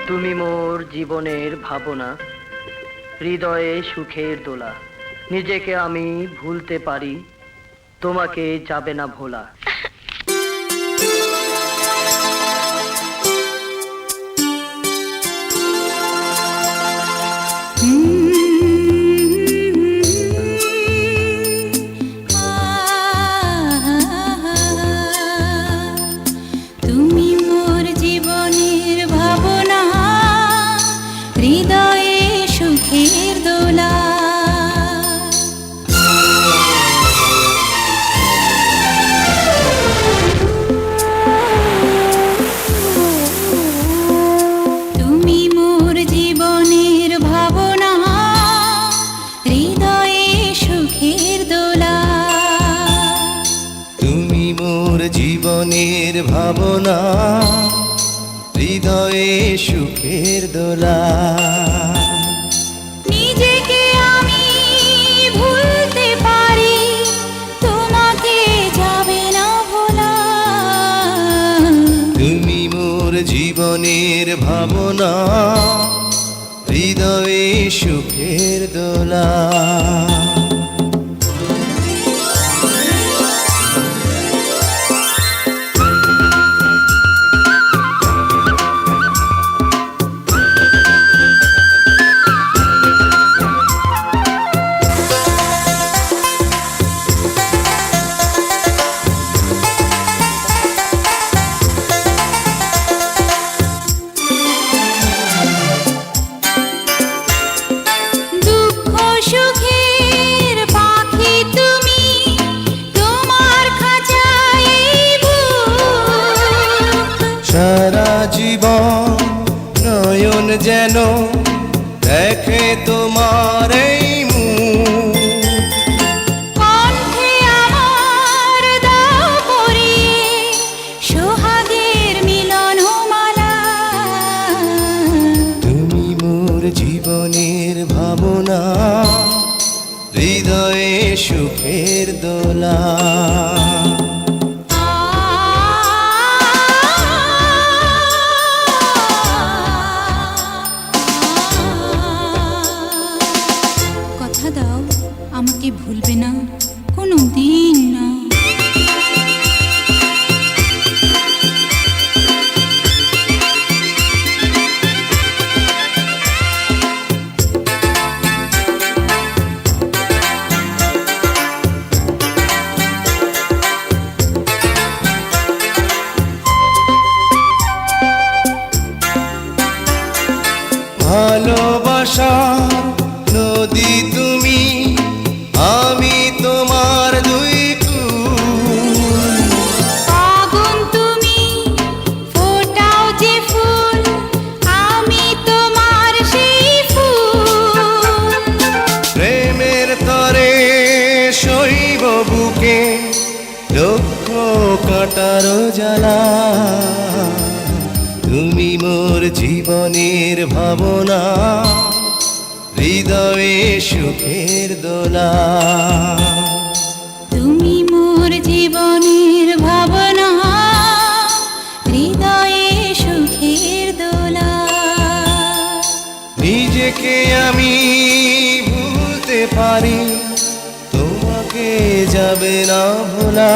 তুমি মোর জীবনের ভাবনা, হৃদয়ে সুখের দোলা। নিজেকে আমি ভুলতে পারি, তোমাকে যাবে না ভোলা। তুমি মোর জীবনের ভাবনা, হৃদয়ে সুখের দোলা। তুমি মোর জীবনের ভাবনা, হৃদয়ে সুখের দোলা। তুমি মোর জীবনের ভাবনা, হৃদয়ে সুখের দোলা। নিজেকে আমি ভুলতে পারি, তোমাকে যাবে না ভোলা। তুমি মোর জীবনের ভাবনা, হৃদয়ে সুখের দোলা। দুঃখ সুখের পাখি তুমি, তোমার খাঁচায় বুক। সারা জীবন নয়ন যেন দেখে তোমার এই মুখ। কণ্ঠে আমার দাও পরিয়ে সোহাগের মিলন মালা। তুমি মোর জীবনের ভাবনা, হৃদয়ে সুখের দোলা। কথা দাও আমাকে ভুলবে না কোনো দিন না। ভালোবাসার নদী তুমি, আমি তোমার দুই কুল। আগুন তুমি ফোটাও যে ফুল, আমি তোমার সেই ফুল। প্রেমের তরে শৈব বুকে লক্ষ কাটার জ্বালা। তুমি মোর জীবনের ভাবনা, হৃদয়ে সুখের দোলা। তুমি মোর জীবনের ভাবনা, হৃদয়ে সুখের দোলা। নিজেকে আমি ভুলতে পারি, তোমাকে যাবে না ভোলা।